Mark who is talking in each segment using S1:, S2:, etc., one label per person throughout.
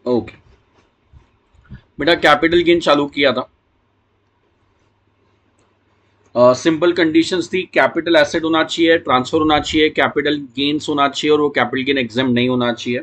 S1: Okay बेटा, capital gain चालू किया था। सिंपल कंडीशंस थी, कैपिटल एसेट होना चाहिए, ट्रांसफर होना चाहिए, कैपिटल गेन्स होना चाहिए और वो कैपिटल गेन एग्जाम नहीं होना चाहिए।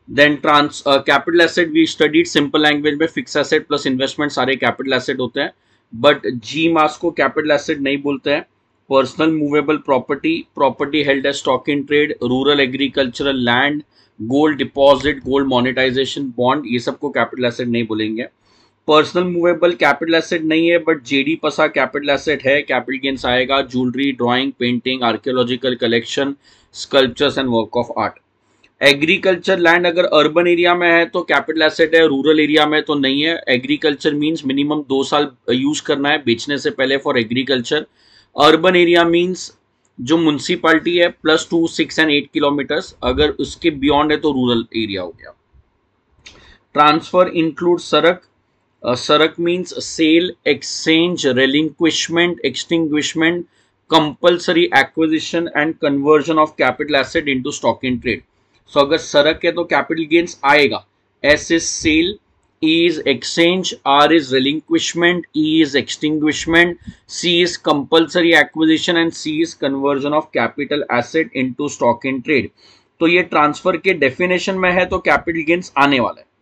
S1: Then capital asset we studied simple language में, फिक्स एसेट प्लस इन्वेस्टमेंट सारे कैपिटल एसेट होते हैं, बट जी मास को कैपिटल एसेट नहीं बोलते हैं। Personal movable property, property held as stock in trade, rural agricultural land, gold deposit, gold monetisation, bond, ये सबको कैपिटल एसेट नहीं बोलेंगे। पर्सनल मूवेबल कैपिटल एसेट नहीं है, बट जेडी पसा कैपिटल एसेट है, कैपिटल गेन्स आएगा। Jewellery, drawing, painting, archaeological collection, sculptures and work of art. Agriculture land अगर urban area में है तो कैपिटल एसेट है, रूरल एरिया में तो नहीं है। एग्रीकल्चर मींस मिनिमम 2 साल यूज करना है बेचने से पहले for agriculture. Urban area means जो म्युनिसिपैलिटी है +2, 6 एंड 8 किलोमीटर्स, अगर उसके बियॉन्ड है तो रूरल एरिया हो गया। ट्रांसफर इंक्लूड सरक, सरक means sale, exchange, relinquishment, extinguishment, compulsory acquisition and conversion of capital asset into stock in trade. So अगर सरक है तो कैपिटल गेन्स आएगा। S is sale, E is exchange, R is relinquishment, E is extinguishment, C is compulsory acquisition and C is conversion of capital asset into stock in trade. तो ये transfer के definition में है तो capital gains आने वाला है।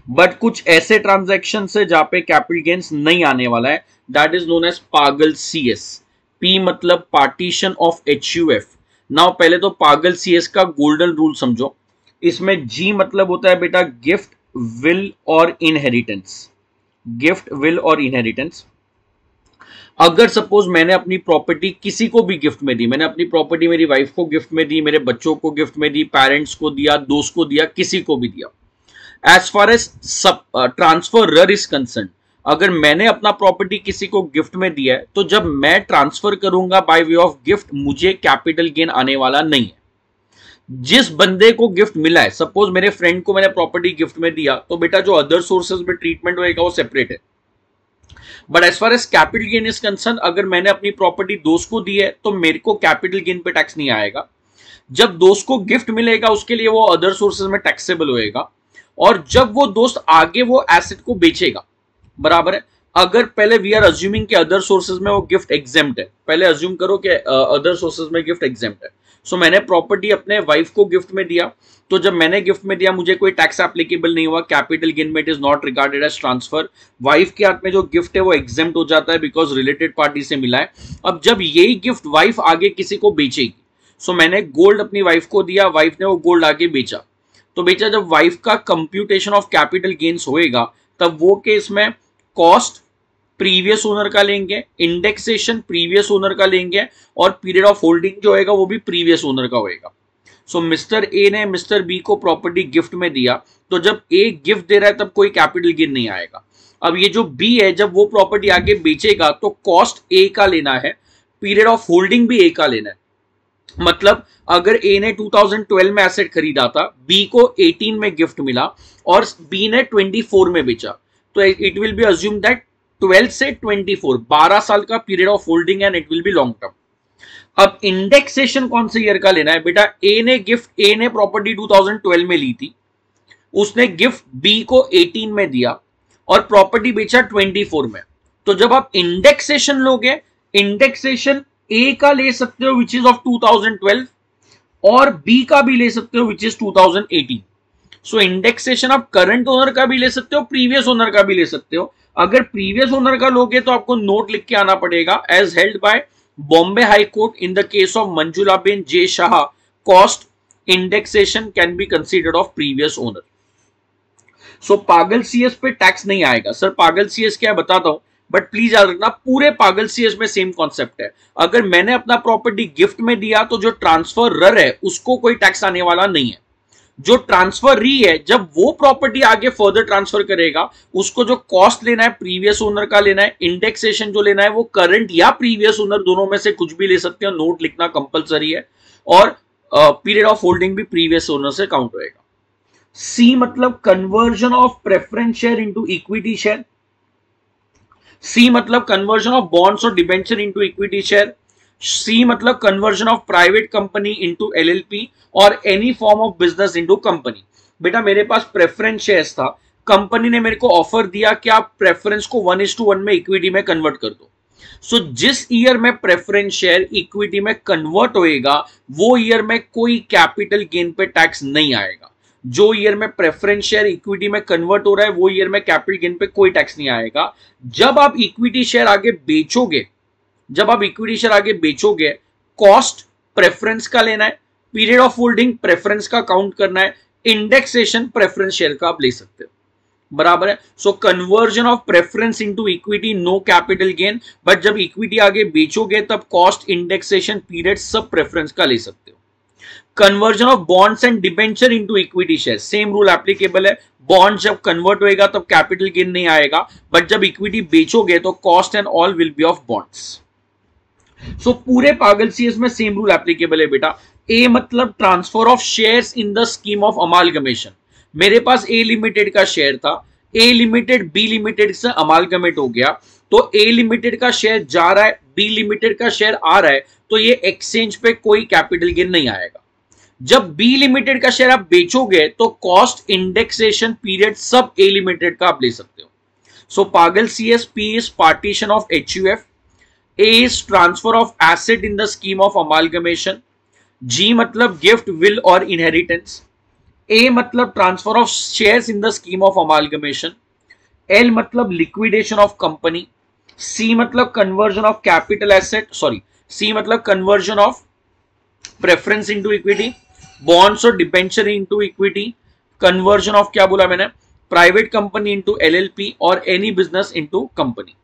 S1: But कुछ ऐसे ट्रांजैक्शन से जहां पे कैपिटल गेन्स नहीं आने वाला है, दैट इज नोन एज पागल सीएस। पी मतलब पार्टीशन ऑफ एचयूएफ। नाउ पहले तो पागल सीएस का गोल्डन रूल समझो। इसमें जी मतलब होता है बेटा गिफ्ट, विल और इनहेरिटेंस। गिफ्ट, विल और इनहेरिटेंस। अगर सपोज मैंने अपनी प्रॉपर्टी किसी को भी गिफ्ट में दी, मैंने अपनी प्रॉपर्टी मेरी वाइफ को गिफ्ट में दी, मेरे बच्चों को गिफ्ट में दी, पेरेंट्स को दिया, दोस्त को दिया, किसी को भी दिया, as far as transfer is concern, अगर मैंने अपना प्रॉपर्टी किसी को गिफ्ट में दिया है तो जब मैं ट्रांसफर करूंगा बाय वे ऑफ गिफ्ट, मुझे कैपिटल गेन आने वाला नहीं है। जिस बंदे को गिफ्ट मिला है, सपोज मेरे फ्रेंड को मैंने प्रॉपर्टी गिफ्ट में दिया, तो बेटा जो अदर सोर्सेज में ट्रीटमेंट होगा वो सेपरेट है। But as far as capital gain is concern, अगर मैंने अपनी प्रॉपर्टी दोस्त को दी है तो मेरे को कैपिटल गेन पे टैक्स नहीं आएगा। जब दोस्त को गिफ्ट मिलेगा उसके लिए वो अदर सोर्सेज में टैक्सेबल होएगा, और जब वो दोस्त आगे वो एसेट को बेचेगा, बराबर है। अगर पहले वी आर अज्यूमिंग कि अदर सोर्सेज में वो गिफ्ट एग्जेम्प्ट है, पहले अज्यूम करो कि अदर सोर्सेज में गिफ्ट एग्जेम्प्ट है। सो मैंने प्रॉपर्टी अपने वाइफ को गिफ्ट में दिया, तो जब मैंने गिफ्ट में दिया मुझे कोई टैक्स एप्लीकेबल नहीं हुआ, कैपिटल गेन में it is not regarded as transfer. Wife के हाथ में जो गिफ्ट है वो एग्जेम्प्ट हो जाता है बिकॉज रिलेटेड पार्टी से मिला है। अब जब यही गिफ्ट वाइफ आगे किसी को बेचेगी, सो मैंने गोल्ड अपनी वाइफ को दिया, वाइफ ने वो गोल्ड आगे बेचा, तो बेचा जब वाइफ का कंप्यूटेशन ऑफ कैपिटल गेन्स होएगा तब वो केस में कॉस्ट प्रीवियस ओनर का लेंगे, इंडेक्सेशन प्रीवियस ओनर का लेंगे, और पीरियड ऑफ होल्डिंग जो होएगा वो भी प्रीवियस ओनर का होएगा। सो मिस्टर ए ने मिस्टर बी को प्रॉपर्टी गिफ्ट में दिया, तो जब ए गिफ्ट दे रहा है तब कोई कैपिटल गेन नहीं आएगा। अब ये जो बी है जब वो प्रॉपर्टी आगे बेचेगा तो कॉस्ट ए का लेना है, पीरियड ऑफ होल्डिंग भी ए का लेना है। मतलब अगर ए ने 2012 में एसेट खरीदा था, बी को 18 में गिफ्ट मिला और बी ने 24 में बेचा, तो it will B assume that 12 से 24 12 साल का period of holding and it will B long term. अब इंडेक्सेशन कौन से ईयर का लेना है बेटा? ए ने प्रॉपर्टी 2012 में ली थी, उसने गिफ्ट बी को 18 में दिया और प्रॉपर्टी बेचा 24 में। तो जब आप इंडेक्सेशन लोगे, इंडेक्सेशन ए का ले सकते हो विच इज ऑफ 2012 और बी का भी ले सकते हो विच इज 2018। सो इंडेक्सेशन आप करंट ओनर का भी ले सकते हो, प्रीवियस ओनर का भी ले सकते हो। अगर प्रीवियस ओनर का लोगे तो आपको नोट लिख के आना पड़ेगा, as held by Bombay High Court in the case of Manjulaben J Shah, cost indexation can be considered of previous owner. So पागल सीएस पे टैक्स नहीं आएगा। सर पागल सीएस क्या है बताता हूं, बट प्लीज याद रखना पूरे पागल सीएस में सेम कॉन्सेप्ट है। अगर मैंने अपना प्रॉपर्टी गिफ्ट में दिया तो जो ट्रांसफरर है उसको कोई टैक्स आने वाला नहीं है। जो ट्रांसफरी है जब वो प्रॉपर्टी आगे फर्दर ट्रांसफर करेगा उसको जो कॉस्ट लेना है प्रीवियस ओनर का लेना है, इंडेक्सेशन जो लेना है वो करंट या प्रीवियस ओनर दोनों में से कुछ भी ले सकते हो, नोट लिखना कंपलसरी है, और पीरियड ऑफ होल्डिंग भी प्रीवियस ओनर से काउंट होएगा। सी मतलब conversion of preference share into equity share. C मतलब कन्वर्जन ऑफ बॉन्ड्स और debenture into equity share. C मतलब conversion of private company into LLP और any form of business into company. बेटा मेरे पास प्रेफरेंस शेयर्स था, company ने मेरे को ऑफर दिया कि आप प्रेफरेंस को 1:1 में इक्विटी में कन्वर्ट कर दो। सो जिस ईयर में प्रेफरेंस शेयर इक्विटी में कन्वर्ट होएगा वो ईयर में कोई कैपिटल गेन पे टैक्स नहीं आएगा। जो ईयर में प्रेफरेंस शेयर इक्विटी में कन्वर्ट हो रहा है वो ईयर में कैपिटल गेन पे कोई टैक्स नहीं आएगा। जब आप इक्विटी शेयर आगे बेचोगे, कॉस्ट प्रेफरेंस का लेना है, पीरियड ऑफ होल्डिंग प्रेफरेंस का काउंट करना है, इंडेक्सेशन प्रेफरेंस शेयर का आप ले सकते हो, बराबर है। So conversion of preference into equity, no capital gain, but जब इक्विटी आगे बेचोगे तब कॉस्ट, इंडेक्सेशन, पीरियड सब प्रेफरेंस का ले सकते हो। Conversion of bonds and debenture into equity share, same rule applicable है। बॉन्ड जब कन्वर्ट होएगा तब कैपिटल गेन नहीं आएगा, बट जब इक्विटी बेचोगे तो cost and all will be of bonds. So पूरे पागल सीएस में सेम रूल एप्लीकेबल है बेटा। ए मतलब transfer of shares in the scheme of amalgamation. मेरे पास ए लिमिटेड का शेयर था, ए लिमिटेड बी लिमिटेड से अमालगमेट हो गया, तो ए लिमिटेड का शेयर जा रहा है, बी लिमिटेड का शेयर आ रहा है, तो ये एक्सचेंज पे कोई कैपिटल गेन नहीं आएगा। जब बी लिमिटेड का शेयर आप बेचोगे तो कॉस्ट, इंडेक्सेशन, पीरियड सब ए लिमिटेड का आप ले सकते हो। सो पागल CS, P is partition of HUF, A is transfer of asset in the scheme of amalgamation, G मतलब गिफ्ट, विल और इनहेरिटेंस, ए मतलब transfer of shares in the scheme of amalgamation, L मतलब liquidation of company, C मतलब conversion of capital asset, C मतलब conversion of preference into equity, bonds और debenture into equity, conversion of क्या बोला मैंने, private company into LLP और any business into company,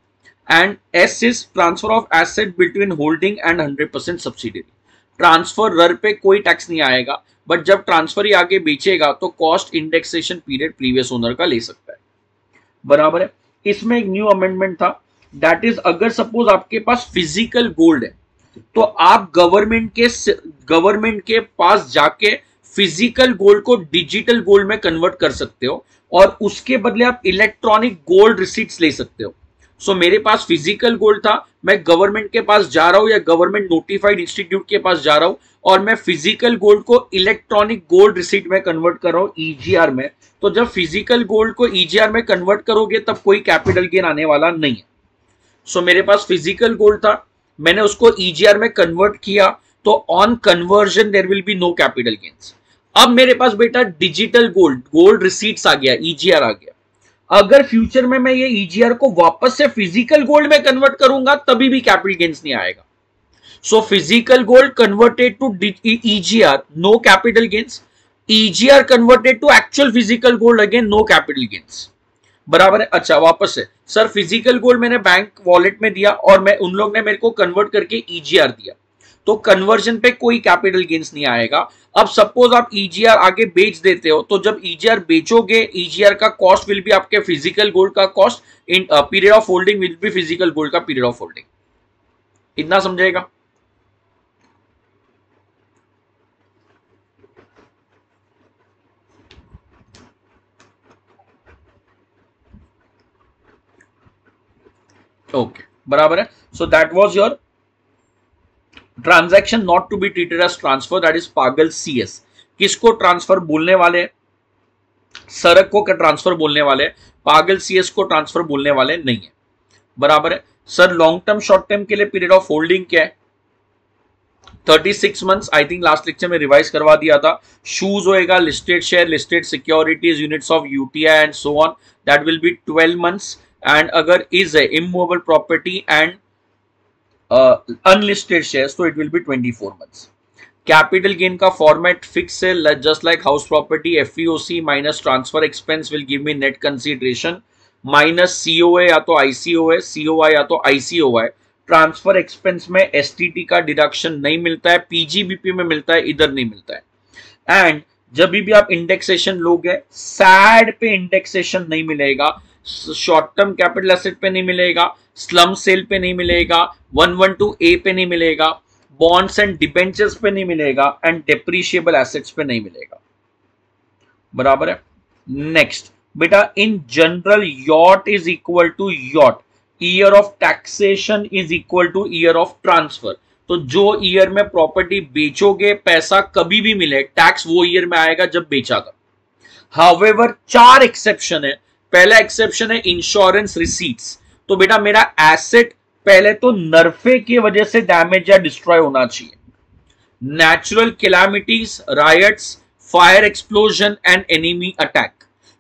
S1: and S is transfer of asset between holding and 100% subsidiary. Transfer रर पे कोई tax नहीं आएगा, बट जब ट्रांसफर ही आगे बेचेगा तो cost, indexation, period previous owner का ले सकता है, बराबर है। इसमें एक न्यू अमेंडमेंट था, दैट इज अगर सपोज आपके पास फिजिकल गोल्ड है तो आप गवर्नमेंट के पास जाके फिजिकल गोल्ड को डिजिटल गोल्ड में कन्वर्ट कर सकते हो और उसके बदले आप इलेक्ट्रॉनिक गोल्ड रिसीट्स ले सकते हो। सो मेरे पास फिजिकल गोल्ड था, मैं गवर्नमेंट के पास जा रहा हूं या गवर्नमेंट नोटिफाइड इंस्टीट्यूट के पास जा रहा हूं और मैं फिजिकल गोल्ड को इलेक्ट्रॉनिक गोल्ड रिसीट में कन्वर्ट कर रहा हूं ईजीआर में। तो जब फिजिकल गोल्ड को ईजीआर में कन्वर्ट करोगे तब कोई कैपिटल गेन आने वाला नहीं है। सो मेरे पास फिजिकल गोल्ड था, मैंने उसको ईजीआर में कन्वर्ट किया, तो on conversion there will be no capital gains. अब मेरे पास बेटा डिजिटल गोल्ड रिसीट्स आ गया, ईजीआर आ गया। अगर फ्यूचर में मैं ये ईजीआर को वापस से फिजिकल गोल्ड में कन्वर्ट करूंगा तभी भी कैपिटल गेन्स नहीं आएगा। So physical gold converted to EGR, no capital gains. EGR converted to actual physical gold, again no capital gains, बराबर है। अच्छा वापस से सर फिजिकल गोल्ड मैंने बैंक वॉलेट में दिया और मैं उन लोग ने मेरे को कन्वर्ट करके ईजीआर दिया, तो कन्वर्जन पे कोई कैपिटल गेन्स नहीं आएगा। अब सपोज आप ईजीआर आगे बेच देते हो, तो जब ईजीआर बेचोगे ईजीआर का कॉस्ट विल बी आपके फिजिकल गोल्ड का cost, in period of holding will be physical gold का पीरियड ऑफ होल्डिंग। इतना समझेगा? ओके बराबर है। So that was your transaction not to be treated as transfer, that is पागल CS. किसको transfer बोलने वाले हैं? सरक को ट्रांसफर बोलने वाले हैं, पागल सीएस को ट्रांसफर बोलने वाले नहीं है, बराबर है। Sir long term short term के लिए पीरियड ऑफ होल्डिंग क्या है? 36 months, I think last lecture में रिवाइज करवा दिया था। शूज होएगा listed share, listed securities, units of UTI and so on, that will be 12 months. And अगर इज है immovable property and unlisted shares तो it will be 24 months. Capital gain का फॉर्मेट फिक्स है, just like house property, एफईओसी minus transfer expense will give me net consideration minus COA या तो आईसीओए, COI या तो आईसीओआई। Transfer expense में STT का deduction नहीं मिलता है, पीजीबीपी में मिलता है, इधर नहीं मिलता है। एंड जब भी आप इंडेक्सेशन लोगे सैड पे इंडेक्सेशन नहीं मिलेगा, शॉर्ट टर्म कैपिटल एसेट पे नहीं मिलेगा, स्लम सेल पे नहीं मिलेगा, 112A पे नहीं मिलेगा, बॉन्ड्स एंड डिबेंचर्स पे नहीं मिलेगा, एंड डेप्रीशिएबल एसेट्स पे नहीं मिलेगा, बराबर है। नेक्स्ट बेटा, in general YOT is equal to YOT, year of taxation is equal to year of transfer. तो जो ईयर में प्रॉपर्टी बेचोगे पैसा कभी भी मिले, टैक्स वो ईयर में आएगा जब बेचा था। हाउएवर 4 एक्सेप्शन है। पहला एक्सेप्शन है इंश्योरेंस रिसीट्स। तो बेटा मेरा एसेट पहले तो नरफे की वजह से डैमेज या डिस्ट्रॉय होना चाहिए। Natural calamities, riots, fire explosion and enemy attack.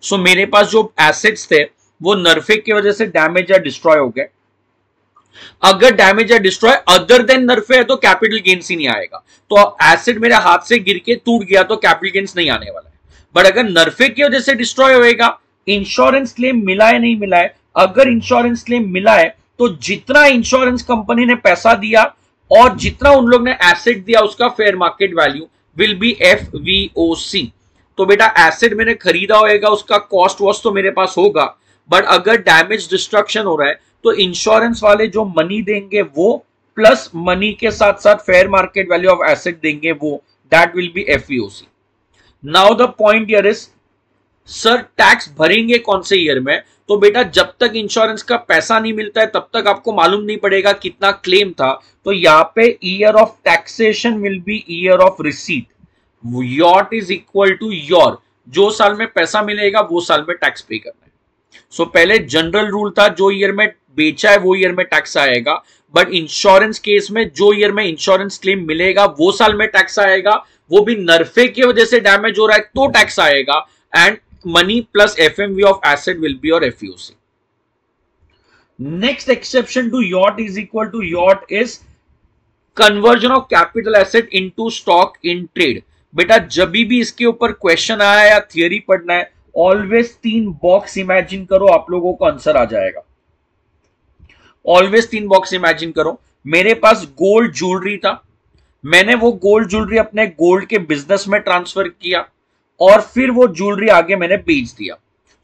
S1: So मेरे पास जो एसेट्स थे वो नरफे की वजह से डैमेज या डिस्ट्रॉय हो गए। अगर डैमेज या डिस्ट्रॉय अदर देन नरफे है तो कैपिटल गेन्स ही नहीं आएगा। तो एसेट मेरे हाथ से गिर के टूट गया तो कैपिटल गेन्स नहीं आने वाला है। बट अगर नरफे की वजह से डिस्ट्रॉय होएगा, इंश्योरेंस क्लेम मिला है नहीं मिला है, अगर इंश्योरेंस क्लेम मिला है तो जितना इंश्योरेंस कंपनी ने पैसा दिया और जितना उन लोग ने एसेट दिया उसका fair market value will B FVOC। तो बेटा एसेट मैंने खरीदा होएगा, उसका कॉस्ट वॉस्ट तो मेरे पास होगा, बट अगर डैमेज डिस्ट्रक्शन हो रहा है तो इंश्योरेंस वाले जो मनी देंगे वो प्लस मनी के साथ साथ fair market value of asset देंगे वो, that will B FVOC। Now the point here is, sir tax भरेंगे कौन से ईयर में? तो बेटा जब तक इंश्योरेंस का पैसा नहीं मिलता है तब तक आपको मालूम नहीं पड़ेगा कितना क्लेम था। तो यहाँ पे year of taxation will be year of receipt. YOT is equal to YOR, जो साल में पैसा मिलेगा वो साल में टैक्स पे करना है। सो पहले जनरल रूल था जो ईयर में बेचा है वो ईयर में टैक्स आएगा, बट इंश्योरेंस केस में जो ईयर में इंश्योरेंस क्लेम मिलेगा वो साल में टैक्स आएगा, वो भी नरफे की वजह से डैमेज हो रहा है तो टैक्स आएगा, and money plus FMV of asset will be your FVOC. Next exception to yacht is equal to yacht is conversion of capital asset into stock in trade. बेटा जब भी इसके ऊपर क्वेश्चन आया या थियरी पढ़ना है, ऑलवेज 3 बॉक्स इमेजिन करो, आप लोगों को आंसर आ जाएगा। ऑलवेज 3 बॉक्स इमेजिन करो। मेरे पास गोल्ड ज्वेलरी था, मैंने वो गोल्ड ज्वेलरी अपने गोल्ड के बिजनेस में ट्रांसफर किया और फिर वो ज्वेलरी आगे मैंने बेच दिया।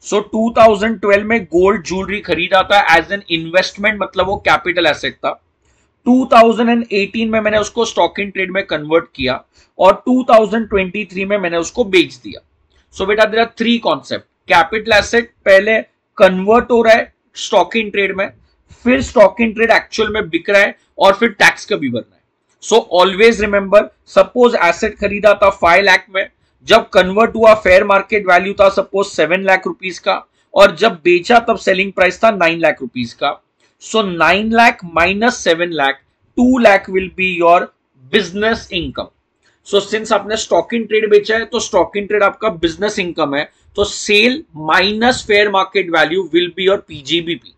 S1: सो 2012 में गोल्ड ज्वेलरी खरीदा था एज एन इन्वेस्टमेंट, मतलब वो कैपिटल एसेट था। 2018 में मैंने उसको स्टॉक इन ट्रेड में कन्वर्ट किया और 2023 में मैंने उसको बेच दिया। सो बेटा there are 3 concept. Capital asset पहले कन्वर्ट हो रहा है स्टॉक इन ट्रेड में, फिर स्टॉक इन ट्रेड एक्चुअल में बिक रहा है और फिर टैक्स कभी भरना है। So always remember, suppose asset खरीदा था 5 लाख में, जब कन्वर्ट हुआ फेयर मार्केट वैल्यू था सपोज 7 लाख रुपीस का, और जब बेचा तब सेलिंग प्राइस था 9 लाख रुपीस का। So 9 lakh minus 7 lakh, 2 lakh will be your business income. So since आपने स्टॉक इन ट्रेड बेचा है तो स्टॉक इन ट्रेड आपका बिजनेस इनकम है, तो sale minus fair market value will be your PGBP।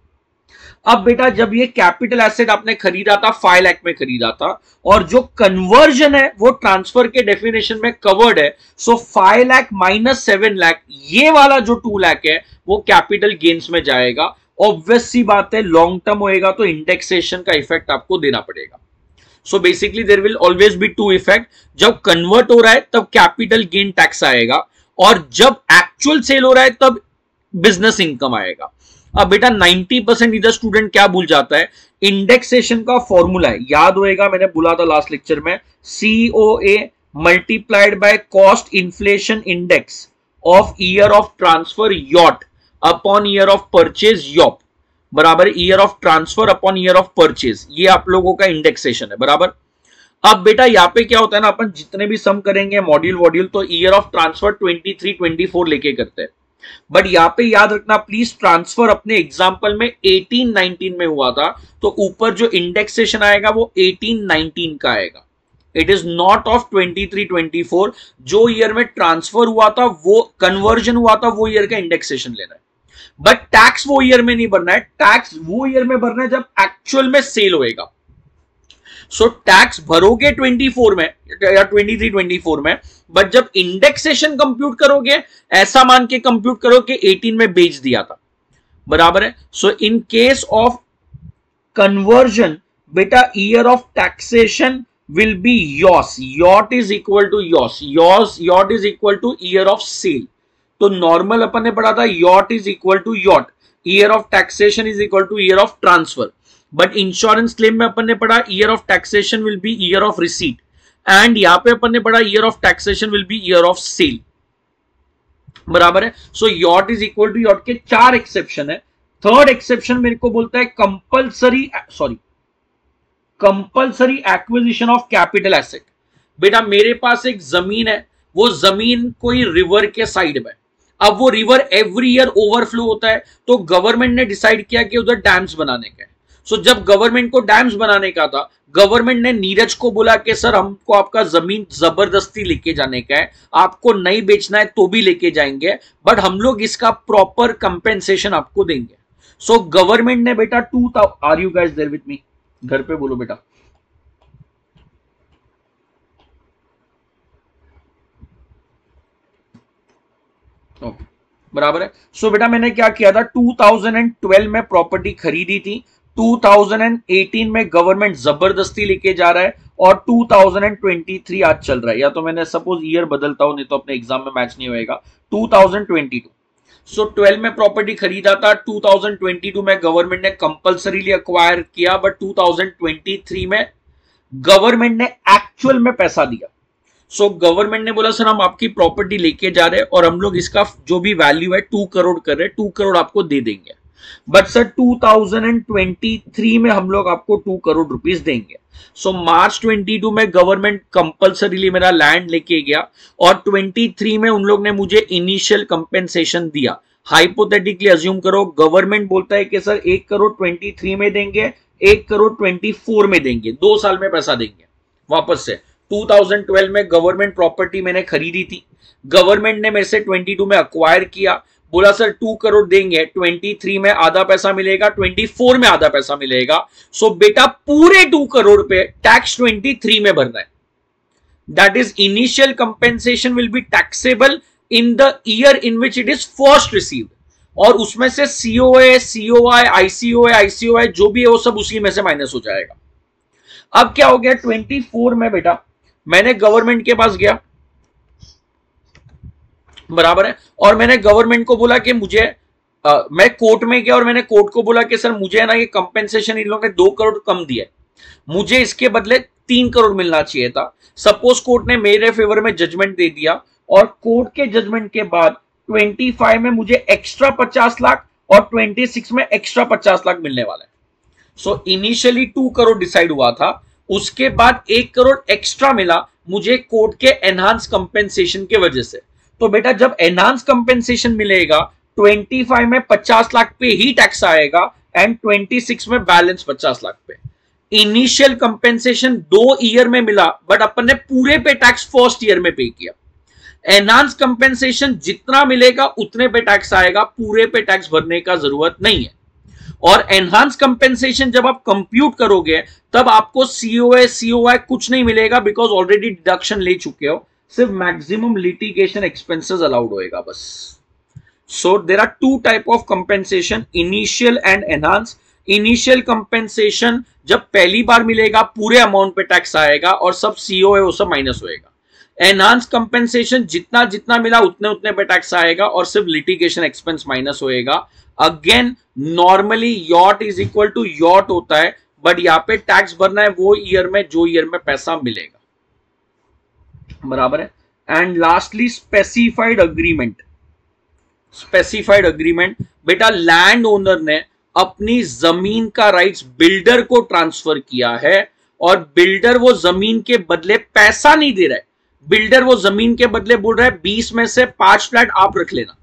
S1: अब बेटा जब ये कैपिटल एसेट आपने खरीदा था 5 लाख में खरीदा था और जो कन्वर्जन है वो ट्रांसफर के डेफिनेशन में कवर्ड है, सो 5 लाख माइनस 7 लाख, ये वाला जो 2 लाख है वो कैपिटल गेन्स में जाएगा। ऑब्वियस सी बात है, लॉन्ग टर्म होएगा तो इंडेक्सेशन का इफेक्ट आपको देना पड़ेगा। So basically there will always be 2 effect. जब कन्वर्ट हो रहा है तब कैपिटल गेन टैक्स आएगा और जब एक्चुअल सेल हो रहा है तब बिजनेस इनकम आएगा। अब बेटा 90% इधर स्टूडेंट क्या भूल जाता है, इंडेक्सेशन का फॉर्मूला है, याद होएगा मैंने बोला था लास्ट लेक्चर में, COA multiplied by cost inflation index of year of transfer YOT upon year of purchase YOP बराबर year of transfer upon year of purchase. ये आप लोगों का इंडेक्सेशन है बराबर। अब बेटा यहाँ पे क्या होता है ना, अपन जितने भी सम करेंगे मॉड्यूल तो ईयर ऑफ ट्रांसफर 23-24 लेके करते हैं, बट यहां पे याद रखना प्लीज, ट्रांसफर अपने एग्जांपल में 18-19 में हुआ था, तो ऊपर जो इंडेक्सेशन आएगा वो 18-19 का आएगा। It is not of 23-24। जो ईयर में ट्रांसफर हुआ था, वो कन्वर्जन हुआ था, वो ईयर का इंडेक्सेशन लेना है, बट टैक्स वो ईयर में नहीं भरना है। टैक्स वो ईयर में भरना है जब एक्चुअल में सेल होएगा। सो टैक्स भरोगे 24 में या 23-24 में, बट जब इंडेक्सेशन कंप्यूट करोगे ऐसा मान के कंप्यूट करो कि 18 में बेच दिया था, बराबर है। So in case of conversion बेटा year of taxation will be YOS, YOT is equal to YOS, YOT is equal to year of sale. तो नॉर्मल अपन ने पढ़ा था YOT is equal to YOT, year of taxation is equal to year of transfer, but insurance claim में अपन ने पढ़ा year of taxation will be year of receipt, and यहां पे अपन ने पढ़ा year of taxation will be year of sale, बराबर है। So YOT is equal to YOT के 4 एक्सेप्शन है। थर्ड एक्सेप्शन मेरे को बोलता है compulsory acquisition of capital asset. बेटा मेरे पास एक जमीन है, वो जमीन कोई रिवर के साइड में, अब वो रिवर एवरी ईयर ओवरफ्लो होता है, तो गवर्नमेंट ने डिसाइड किया कि उधर डैम्स बनाने का है। सो जब गवर्नमेंट को डैम्स बनाने का था, गवर्नमेंट ने नीरज को बोला कि सर हमको आपका जमीन जबरदस्ती लेके जाने का है, आपको नहीं बेचना है तो भी लेके जाएंगे, बट हम लोग इसका प्रॉपर कंपेंसेशन आपको देंगे। सो गवर्नमेंट ने बेटा are you guys there with me? घर पे बोलो बेटा। ओके बराबर है। सो बेटा मैंने क्या किया था, 2012 में प्रॉपर्टी खरीदी थी, 2018 में गवर्नमेंट जबरदस्ती लेके जा रहा है, और 2023 आज चल रहा है, या तो मैंने सपोज ईयर बदलता हूं, नहीं तो अपने एग्जाम में मैच नहीं होएगा। 2022। सो 12 में प्रॉपर्टी खरीदा था, 2022 में गवर्नमेंट ने कंपल्सरीली अक्वायर किया, बट 2023 में गवर्नमेंट ने एक्चुअल में पैसा दिया। सो गवर्नमेंट ने बोला सर हम आपकी प्रॉपर्टी लेके जा रहे हैं और हम लोग इसका जो भी वैल्यू है 2 करोड़ कर रहे हैं, 2 करोड़ आपको दे देंगे। बट सर 2023 में हम लोग आपको 2 करोड़ रुपीस देंगे। सो मार्च 22 में गवर्नमेंट कंपल्सरीली मेरा लैंड लेके गया, और 23 में उन लोग ने मुझे इनिशियल कंपेंसेशन दिया। हाइपोथेटिकली अज्यूम करो गवर्नमेंट बोलता है कि सर 1 करोड़ 23 में देंगे, 1 करोड़ 24 में देंगे, 2 साल में पैसा देंगे वापस से। 2012 में गवर्नमेंट प्रॉपर्टी मैंने खरीदी थी, गवर्नमेंट ने मेरे से 22 में अक्वायर किया, बोला सर 2 करोड़ देंगे, 23 में आधा पैसा मिलेगा, 24 में आधा पैसा मिलेगा। सो बेटा पूरे 2 करोड़ पे टैक्स 23 में भरना है। That is initial compensation will be taxable in the year in which it is first received, और उसमें से सीओए, सीओआई, आईसीओआई जो भी है वो सब उसी में से माइनस हो जाएगा। अब क्या हो गया, 24 में बेटा मैंने गवर्नमेंट के पास गया, बराबर है, और मैंने गवर्नमेंट को बोला कि मुझे मैं कोर्ट में गया और मैंने कोर्ट को बोला कि सर मुझे ना ये कंपेंसेशन इन लोगों ने 2 करोड़ कम दिया, मुझे इसके बदले 3 करोड़ मिलना चाहिए था। सपोज कोर्ट ने मेरे फेवर में जजमेंट दे दिया, और कोर्ट के जजमेंट के बाद 25 में मुझे एक्स्ट्रा 50 लाख और 26 में एक्स्ट्रा 50 लाख मिलने वाला है। सो इनिशियली 2 करोड़ डिसाइड हुआ था, उसके बाद 1 करोड़ एक्स्ट्रा मिला मुझे कोर्ट के एनहांस कंपेंसेशन के वजह से। तो बेटा जब एनहांस कंपेंसेशन मिलेगा 25 में 50 लाख पे ही टैक्स आएगा, एंड 26 में बैलेंस 50 लाख पे। इनिशियल कंपेंसेशन 2 ईयर में मिला, बट अपन ने पूरे पे टैक्स फर्स्ट ईयर में पे किया। एनहांस कंपेंसेशन जितना मिलेगा उतने पे टैक्स आएगा, पूरे पे टैक्स भरने का जरूरत नहीं है। और एनहांस कंपेंसेशन जब आप कंप्यूट करोगे तब आपको सीओआई कुछ नहीं मिलेगा, बिकॉज ऑलरेडी डिडक्शन ले चुके हो, सिर्फ मैक्सिमम लिटिगेशन एक्सपेंसेस अलाउड होएगा बस। So there are 2 type of compensation, initial and enhance. Initial compensation जब पहली बार मिलेगा पूरे अमाउंट पे टैक्स आएगा और सब सीओए वो सब माइनस होएगा। एनहांस कंपेंसेशन जितना जितना मिला उतने उतने पे टैक्स आएगा और सिर्फ लिटिगेशन एक्सपेंस माइनस होएगा। Again normally YOT is equal to YOT होता है, बट यहां पे टैक्स भरना है वो ईयर में जो ईयर में पैसा मिलेगा, बराबर है। And lastly specified agreement. Specified agreement बेटा लैंड ओनर ने अपनी जमीन का राइट्स बिल्डर को ट्रांसफर किया है, और बिल्डर वो जमीन के बदले पैसा नहीं दे रहा है, बिल्डर वो जमीन के बदले बोल रहा है 20 में से 5 फ्लैट आप रख लेना।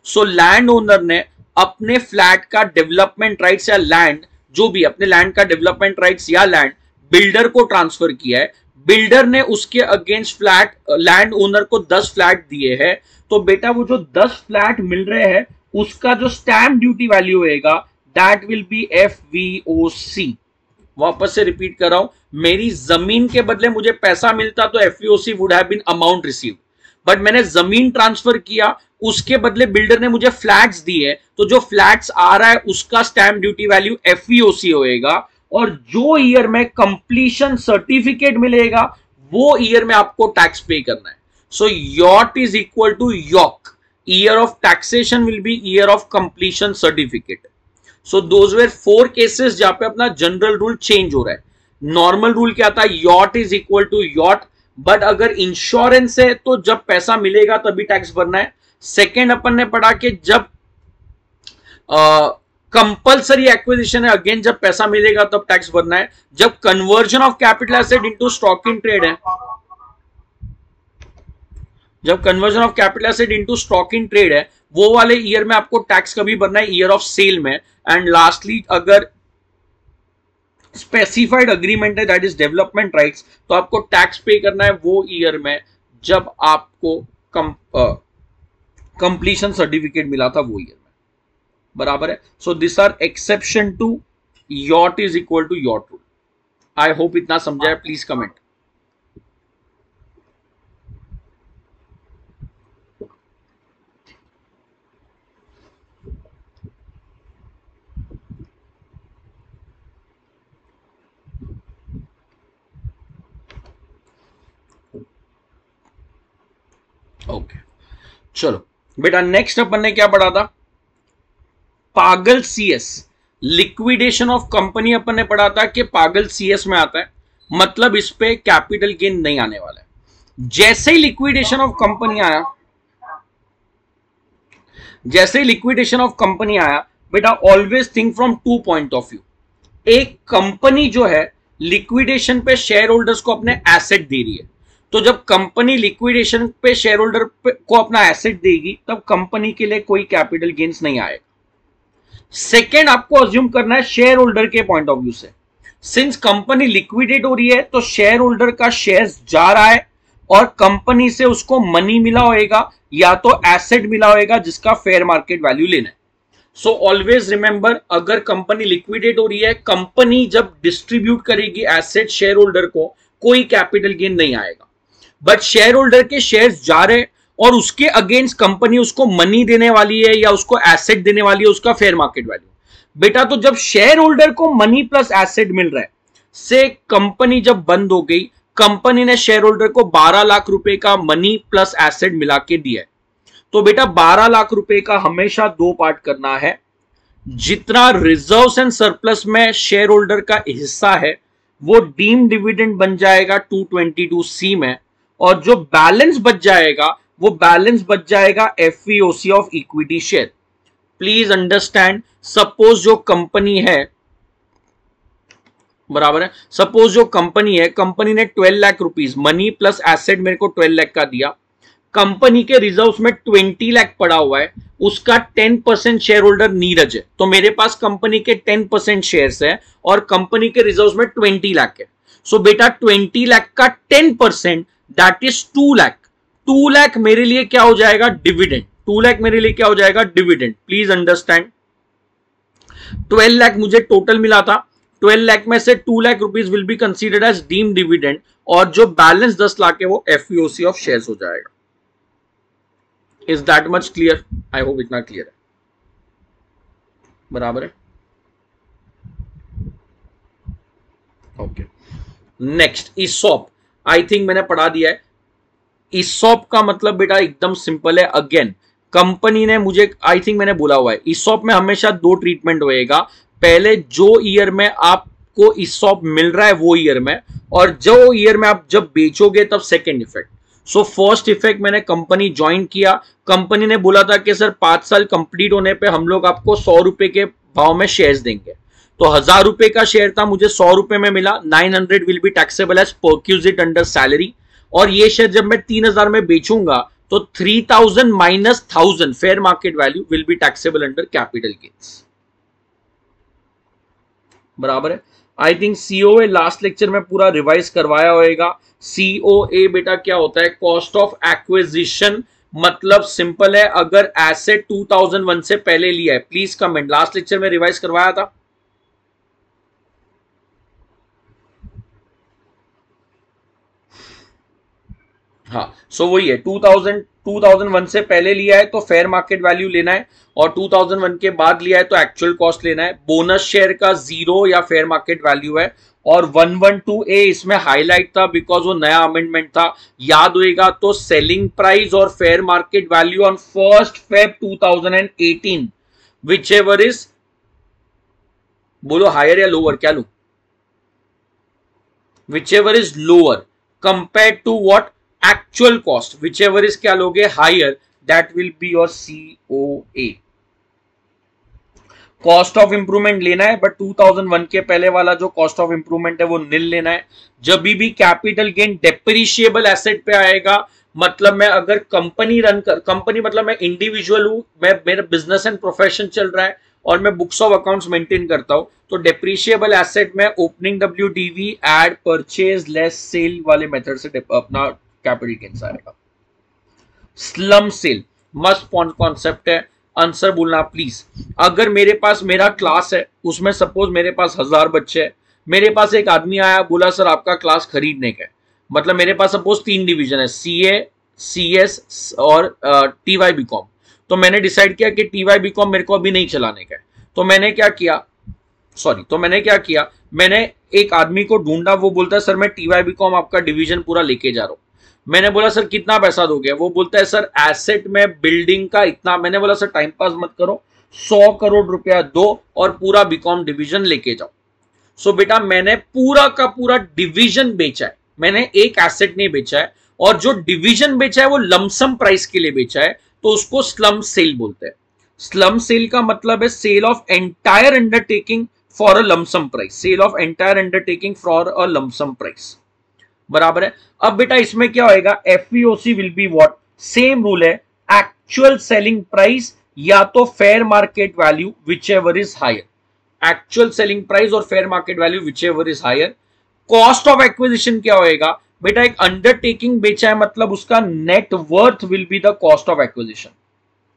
S1: सो लैंड ओनर ने अपने फ्लैट का डेवलपमेंट राइट्स या लैंड, जो भी अपने लैंड का डेवलपमेंट राइट्स या लैंड बिल्डर को ट्रांसफर किया है। बिल्डर ने उसके अगेंस्ट फ्लैट लैंड ओनर को 10 फ्लैट दिए हैं, तो बेटा वो जो 10 फ्लैट मिल रहे हैं उसका जो स्टैंप ड्यूटी वैल्यू होएगा दैट विल बी FVOC। वापस से रिपीट कर रहा हूं, मेरी जमीन के बदले मुझे पैसा मिलता तो FVOC would have been amount received, but मैंने जमीन ट्रांसफर किया, उसके बदले बिल्डर ने मुझे फ्लैट्स दिए, तो जो फ्लैट्स आ रहा है उसका स्टैंप ड्यूटी वैल्यू FVOC होएगा, और जो ईयर में कंप्लीशन सर्टिफिकेट मिलेगा वो ईयर में आपको टैक्स पे करना है। So YOT is equal to YOC, year of taxation will be year of completion certificate. So those were 4 cases जहां पे अपना जनरल रूल चेंज हो रहा है। नॉर्मल रूल क्या था, YOT is equal to YOT, but अगर इंश्योरेंस है तो जब पैसा मिलेगा तभी टैक्स भरना है। सेकेंड अपन ने पढ़ा कि जब कंपल्सरी एक्विजिशन है, अगेन जब पैसा मिलेगा तब टैक्स भरना है। जब conversion of capital asset into stock in trade है, जब conversion of capital asset into stock in trade है, वो वाले ईयर में आपको टैक्स कभी भरना है, ईयर ऑफ सेल में। एंड लास्टली अगर स्पेसिफाइड अग्रीमेंट है दैट इज डेवलपमेंट राइट्स, तो आपको टैक्स पे करना है वो ईयर में जब आपको कंप्लीशन सर्टिफिकेट मिला था, वो ईयर में। बराबर है। So this are exception to YOT is equal to YOT rule. I hope इतना समझा है। Please comment. ओके चलो बेटा, नेक्स्ट अपन ने क्या पढ़ा था? पागल सीएस, लिक्विडेशन ऑफ कंपनी अपन ने पढ़ा था कि पागल सीएस में आता है, मतलब इस पे कैपिटल गेन नहीं आने वाला है। जैसे ही लिक्विडेशन ऑफ कंपनी आया, जैसे ही लिक्विडेशन ऑफ कंपनी आया बेटा, always think from two point of view. एक कंपनी जो है लिक्विडेशन पे शेयर होल्डर्स को अपने एसेट दे रही है, तो जब कंपनी लिक्विडेशन पे शेयर होल्डर को अपना एसेट देगी तब कंपनी के लिए कोई कैपिटल गेन्स नहीं आएगा। सेकेंड, आपको अज्यूम करना है शेयर होल्डर के पॉइंट ऑफ व्यू से। सिंस कंपनी लिक्विडेट हो रही है तो शेयर होल्डर का शेयर्स जा रहा है और कंपनी से उसको मनी मिला होएगा या तो एसेट मिला होएगा जिसका फेयर मार्केट वैल्यू लेना है। सो ऑलवेज रिमेंबर, अगर कंपनी लिक्विडेट हो रही है, कंपनी जब डिस्ट्रीब्यूट करेगी एसेट शेयर होल्डर को, कोई कैपिटल गेन नहीं आएगा। बट शेयर होल्डर के शेयर्स जा रहे हैं और उसके अगेंस्ट कंपनी उसको मनी देने वाली है या उसको एसेट देने वाली है, उसका फेयर मार्केट वैल्यू। बेटा तो जब शेयर होल्डर को मनी प्लस एसेट मिल रहा है, से कंपनी जब बंद हो गई, कंपनी ने शेयर होल्डर को 12 लाख रुपए का मनी प्लस एसेट मिला के दिया है, तो बेटा 12 लाख रुपए का हमेशा दो पार्ट करना है। जितना रिजर्व्स एंड सरप्लस में शेयर होल्डर का हिस्सा है वो डीम डिविडेंड बन जाएगा 222C में, और जो बैलेंस बच जाएगा वो बैलेंस बच जाएगा FEOC of equity share. Please understand, suppose जो कंपनी है, बराबर है, सपोज जो कंपनी है, कंपनी ने 12 lakh rupees money plus asset मेरे को 12 लाख का दिया, कंपनी के रिजर्व्स में 20 लाख पड़ा हुआ है, उसका 10% शेयर होल्डर नीरज है, तो मेरे पास कंपनी के 10% शेयर्स है और कंपनी के रिजर्व्स में 20 लाख है। सो बेटा 20 लाख का 10% दैट इज 2 लाख। 2 लाख मेरे लिए क्या हो जाएगा? डिविडेंड। 2 लाख मेरे लिए क्या हो जाएगा? डिविडेंड। प्लीज अंडरस्टैंड, 12 लाख मुझे टोटल मिला था, 12 लाख में से 2 lakh rupees will be considered as deem dividend, और जो बैलेंस 10 लाख है वो एफईओसी ऑफ शेयर्स हो जाएगा। Is that much clear? I hope इतना क्लियर है। बराबर है। Okay next, ESOP. I think मैंने पढ़ा दिया है। ईसॉप का मतलब बेटा एकदम सिंपल है। अगेन कंपनी ने मुझे, आई थिंक मैंने बोला हुआ है, ईसॉप में हमेशा दो ट्रीटमेंट होएगा। पहले जो ईयर में आपको ईसॉप मिल रहा है वो ईयर में, और जो ईयर में आप जब बेचोगे तब second effect. So first effect, मैंने कंपनी ज्वाइन किया, कंपनी ने बोला था कि सर 5 साल कंप्लीट होने पे हम लोग आपको 100 रुपए के भाव में शेयर्स देंगे, तो 1000 रुपए का शेयर था, मुझे 100 रुपए में मिला। 900 will be taxable as perquisite under salary, और ये शेयर जब मैं 3000 में बेचूंगा तो 3000 minus 1000 fair market value will be taxable under capital gains. बराबर है। I think COA last lecture में पूरा रिवाइज करवाया होगा। सीओए बेटा क्या होता है? Cost of acquisition. मतलब सिंपल है, अगर एसेट 2001 से पहले लिया है, प्लीज कमेंट, लास्ट लेक्चर में रिवाइज करवाया था। हाँ, सो वही है, 2001 से पहले लिया है तो फेयर मार्केट वैल्यू लेना है, और 2001 के बाद लिया है तो एक्चुअल कॉस्ट लेना है। बोनस शेयर का 0 या फेयर मार्केट वैल्यू है, और 112A इसमें हाईलाइट था बिकॉज वो नया अमेंडमेंट था। याद होएगा तो सेलिंग प्राइस और fair market value on 1 Feb 2018 whichever is, बोलो हायर या लोअर, क्या लू? Whichever is lower compare to what? Actual cost, whichever is क्या लोगे? Higher, that will be your COA. Cost of improvement लेना है, but 2001 के पहले वाला जो कॉस्ट ऑफ इंप्रूवमेंट है वो नील लेना है। जब भी कैपिटल गेन डेप्रिशिएबल एसेट पे आएगा मतलब मैं अगर कंपनी मतलब मैं इंडिविजुअल हूं, मैं मेरा बिजनेस एंड प्रोफेशन चल रहा है और मैं बुक्स ऑफ अकाउंट्स मेंटेन करता हूं, तो डेप्रिशिएबल एसेट में opening WDV add purchase less sale वाले मेथड से अपना कैपिटल गेन्स आएगा। स्लम सेल मस्ट कॉन्सेप्ट है, आंसर बोलना प्लीज। अगर मेरे पास मेरा क्लास है, उसमें सपोज मेरे पास 1000 बच्चे हैं, मेरे पास एक आदमी आया बोला सर आपका क्लास खरीदने का है, मतलब मेरे पास सपोज 3 डिवीजन है, CA CS और TY BCom। तो मैंने डिसाइड किया कि TY BCom मेरे को अभी नहीं चलाने का है, तो मैंने क्या किया, मैंने एक आदमी को ढूंढा, वो बोलता है सर मैं TY BCom आपका डिवीजन पूरा लेके जा रहा हूं। मैंने बोला सर कितना पैसा दोगे, वो बोलता है सर एसेट में बिल्डिंग का इतना। मैंने बोला सर टाइम पास मत करो, 100 करोड़ रुपया दो और पूरा बीकॉम डिवीजन लेके जाओ। सो बेटा मैंने पूरा का पूरा डिवीजन बेचा है, मैंने एक एसेट नहीं बेचा है, और जो डिवीजन बेचा है वो लमसम प्राइस के लिए बेचा है, तो उसको स्लम सेल बोलते हैं। स्लम सेल का मतलब है sale of entire undertaking for a lump sum price, sale of entire undertaking for a lump sum price, बराबर है। अब बेटा इसमें क्या होएगा, FEOC will be what, same rule है, एक्चुअल सेलिंग प्राइस या तो fair market value whichever is higher, actual selling price और fair market value whichever is higher. Cost of acquisition क्या होएगा बेटा, एक अंडरटेकिंग बेचा है मतलब उसका net worth will be the cost of acquisition.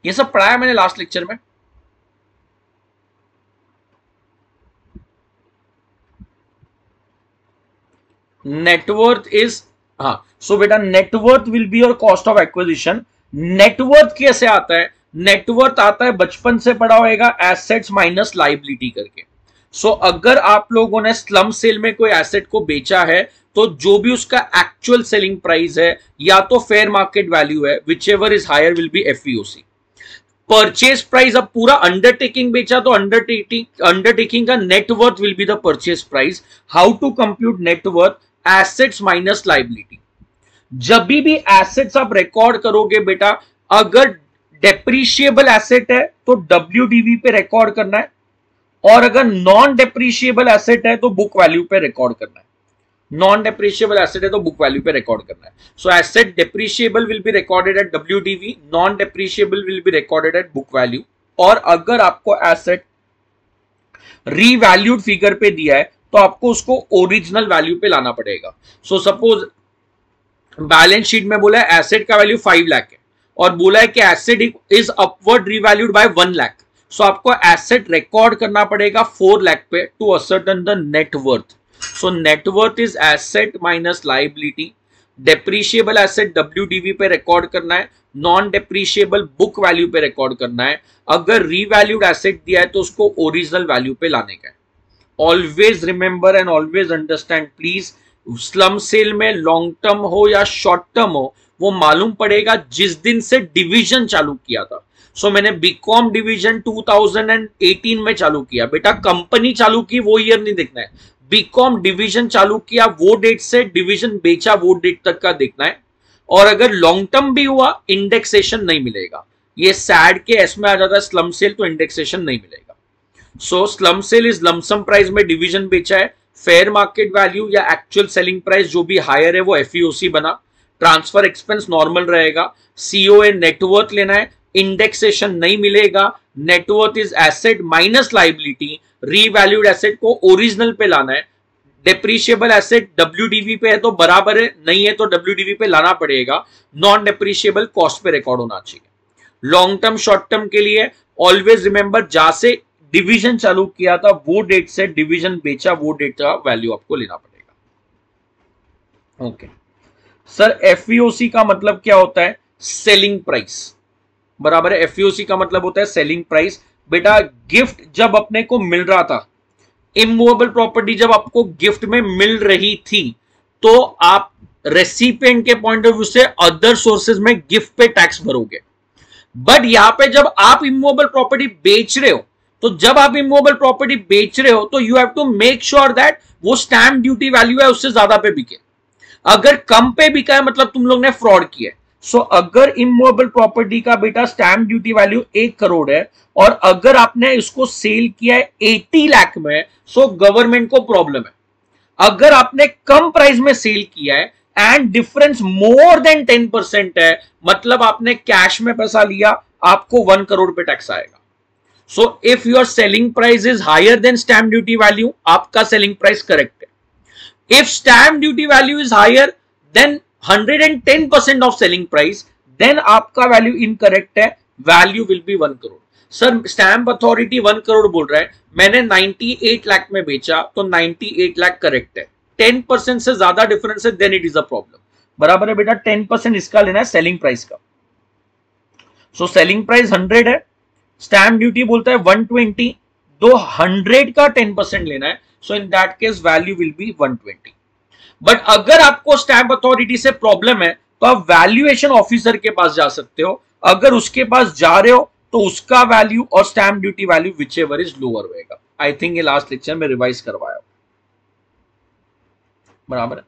S1: ये सब पढ़ाया मैंने लास्ट लेक्चर में। नेटवर्थ इज, हाँ सो बेटा net worth will be your cost of acquisition. Net worth कैसे आता है, नेटवर्थ आता है बचपन से पढ़ा होएगा एसेट्स माइनस लाइबिलिटी करके। सो अगर आप लोगों ने स्लम सेल में कोई एसेट को बेचा है, तो जो भी उसका एक्चुअल सेलिंग प्राइस है या तो फेयर मार्केट वैल्यू है, whichever is higher will be FEOC। Purchase price, अब पूरा अंडरटेकिंग बेचा तो अंडरटेकिंग का net worth will be the purchase price. How to compute net worth, assets minus liability. जब भी एसेट्स आप रिकॉर्ड करोगे बेटा, अगर डेप्रीशिएबल एसेट है तो WDV पे रिकॉर्ड करना है, और अगर नॉन डेप्रीशिएबल एसेट है तो बुक वैल्यू पे रिकॉर्ड करना है। नॉन डेप्रीशिएबल एसेट है तो बुक वैल्यू पे रिकॉर्ड करना है। So asset depreciable will be recorded at WDV, non depreciable will be recorded at book value. और अगर आपको एसेट रीवैल्यूड फिगर पे दिया है तो आपको उसको ओरिजिनल वैल्यू पे लाना पड़ेगा। सो सपोज बैलेंस शीट में बोला है एसेट का वैल्यू 5 लाख है और बोला है कि asset is upward revalued by 1 lakh. So आपको एसेट रिकॉर्ड करना पड़ेगा 4 लाख पे to ascertain the net worth. So net worth is asset minus liability. Depreciable asset WDV पे रिकॉर्ड करना है, नॉन डेप्रीशिएबल बुक वैल्यू पे रिकॉर्ड करना है। अगर रीवैल्यूड एसेट दिया है तो उसको ओरिजिनल वैल्यू पे लाने का है। Always remember and always understand please, slump sale में लॉन्ग टर्म हो या शॉर्ट टर्म हो, वो मालूम पड़ेगा जिस दिन से डिवीजन चालू किया था। सो मैंने बीकॉम डिवीजन 2018 में चालू किया, बेटा कंपनी चालू की वो ईयर नहीं देखना है, बीकॉम डिवीजन चालू किया वो डेट से डिवीजन बेचा वो डेट तक का देखना है। और अगर लॉन्ग टर्म भी हुआ इंडेक्सेशन नहीं मिलेगा, ये सैड के एस में आ जाता है स्लम सेल, तो इंडेक्सेशन नहीं मिलेगा। So slump sale is lump sum price में डिवीजन बेचा है, फेयर मार्केट वैल्यू या एक्चुअल सेलिंग प्राइस जो भी हायर है वो FEOC बना, ट्रांसफर एक्सपेंस नॉर्मल रहेगा, COA नेटवर्थ लेना है, इंडेक्सेशन नहीं मिलेगा, net worth is asset minus liability, revalued asset को ओरिजिनल पे लाना है, डेप्रीशिएबल एसेट WDV पे है तो बराबर है, नहीं है तो WDV पे लाना पड़ेगा, नॉन डेप्रीशिएबल कॉस्ट पे रिकॉर्ड होना चाहिए। लॉन्ग टर्म शॉर्ट टर्म के लिए ऑलवेज रिमेंबर जहां से डिवीजन चालू किया था वो डेट से डिवीजन बेचा वो डेट का वैल्यू आपको लेना पड़ेगा। ओके सर, FEOC का मतलब क्या होता है, सेलिंग प्राइस, बराबर है। FEOC का मतलब होता है सेलिंग प्राइस। बेटा गिफ्ट जब अपने को मिल रहा था, इमूवेबल प्रॉपर्टी जब आपको गिफ्ट में मिल रही थी, तो आप रेसिपिएंट के पॉइंट ऑफ व्यू से अदर सोर्सेज में गिफ्ट पे टैक्स भरोगे। बट यहां पे जब आप इमूवेबल प्रॉपर्टी बेच रहे हो, तो जब आप इमूवेबल प्रॉपर्टी बेच रहे हो तो you have to make sure that वो स्टैंप ड्यूटी वैल्यू है उससे ज्यादा पे बिके। अगर कम पे बिका है मतलब तुम लोग ने फ्रॉड किया है। सो अगर इमूवेबल प्रॉपर्टी का बेटा स्टैंप ड्यूटी वैल्यू 1 करोड़ है और अगर आपने इसको सेल किया है 80 लाख में, सो गवर्नमेंट को प्रॉब्लम है। अगर आपने कम प्राइस में सेल किया है एंड डिफरेंस मोर देन 10% है, मतलब आपने कैश में पैसा लिया, आपको 1 करोड़ पे टैक्स आएगा. So if your selling price is higher than stamp duty value, आपका selling price correct है. If stamp duty value is higher than 110% of selling price, then आपका value incorrect है, value will be 1 crore. Sir stamp authority 1 crore बोल रहा है, मैंने 98 लाख में बेचा तो 98 लाख करेक्ट है. 10% से ज्यादा डिफरेंस है, then it is a problem. बराबर है बेटा, 10% इसका लेना है सेलिंग प्राइस का. सो सेलिंग प्राइस 100 है, स्टैम्प ड्यूटी बोलता है 120, तो 100 का 10% लेना है. So in that case value will be 120. But अगर आपको स्टैम्प अथॉरिटी से प्रॉब्लम है तो आप वैल्यूएशन ऑफिसर के पास जा सकते हो. अगर उसके पास जा रहे हो तो उसका वैल्यू और stamp duty value whichever is lower होगा. आई थिंक ये लास्ट लेक्चर में रिवाइज करवाया, बराबर है.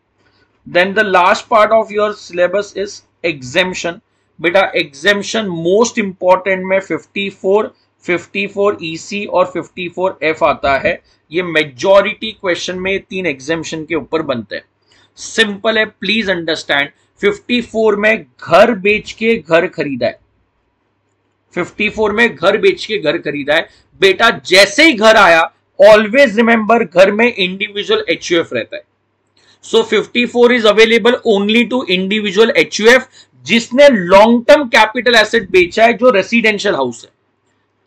S1: Then the last part of your syllabus is exemption. बेटा एग्जेम्पशन मोस्ट इंपॉर्टेंट में 54, 54 EC और 54 F आता है. ये मेजॉरिटी क्वेश्चन में 3 एग्जेम्पशन के ऊपर बनते हैं. सिंपल है, प्लीज अंडरस्टैंड. 54 में घर बेच के घर खरीदा है, 54 में घर बेच के घर खरीदा है. बेटा जैसे ही घर आया, ऑलवेज रिमेंबर घर में इंडिविजुअल HUF रहता है. So 54 is available only to individual HUF जिसने लॉन्ग टर्म कैपिटल एसेट बेचा है, जो रेसिडेंशियल हाउस है.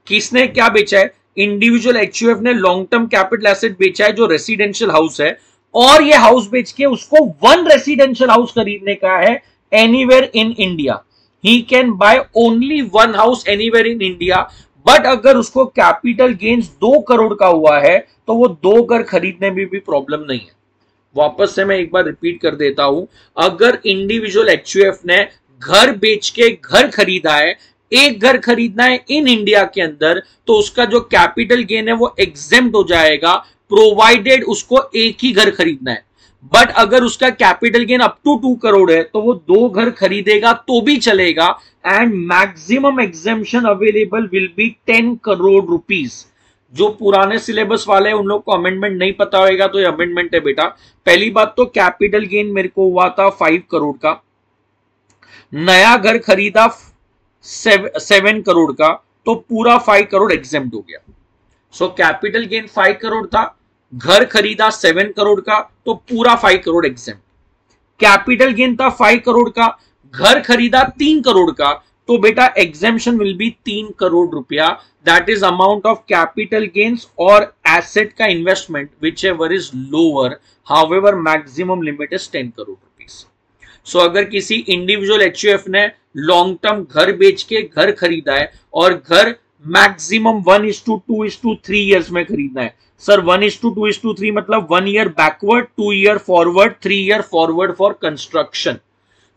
S1: किसने क्या बेचा है? इंडिविजुअल HUF ने लॉन्ग टर्म कैपिटल एसेट बेचा है जो रेसिडेंशियल हाउस है, और ये हाउस बेच के उसको 1 रेसिडेंशियल हाउस खरीदने का है anywhere in India. He can buy only 1 house anywhere in India. But अगर उसको कैपिटल गेन्स 2 करोड़ का हुआ है तो वो 2 घर खरीदने में भी प्रॉब्लम नहीं है. वापस से मैं एक बार रिपीट कर देता हूं, अगर इंडिविजुअल HUF ने घर बेच के घर खरीदा है, एक घर खरीदना है इन इंडिया के अंदर, तो उसका जो कैपिटल गेन है वो एग्जेम्प्ट हो जाएगा, प्रोवाइडेड उसको एक ही घर खरीदना है. बट अगर उसका capital gain up to 2 crore है तो वो 2 घर खरीदेगा तो भी चलेगा. And maximum exemption available will be 10 crore rupees. जो पुराने सिलेबस वाले हैं उन लोग को अमेंडमेंट नहीं पता होगा, तो ये अमेंडमेंट है बेटा. पहली बात तो कैपिटल गेन मेरे को हुआ था 5 करोड़ का, नया घर खरीदा 7 करोड़ का, तो पूरा 5 करोड़ एग्जेम्प्ट हो गया. सो कैपिटल गेन 5 करोड़ था, घर खरीदा 7 करोड़ का, तो पूरा 5 करोड़ एग्जेम्प्ट. कैपिटल गेन था 5 करोड़ का, घर खरीदा 3 करोड़ का, तो बेटा एग्जेम्पशन विल बी 3 करोड़ रुपया. That is amount of capital gains और एसेट का investment whichever is lower. However maximum limit is 10 crore rupees. So अगर किसी इंडिविजुअल HUF ने लॉन्ग टर्म घर बेच के घर खरीदा है और घर मैक्सिमम 1:2:3 ईयर्स में खरीदना है. सर 1:2:3 मतलब 1 year backward, 2 year forward, 3 year forward for construction.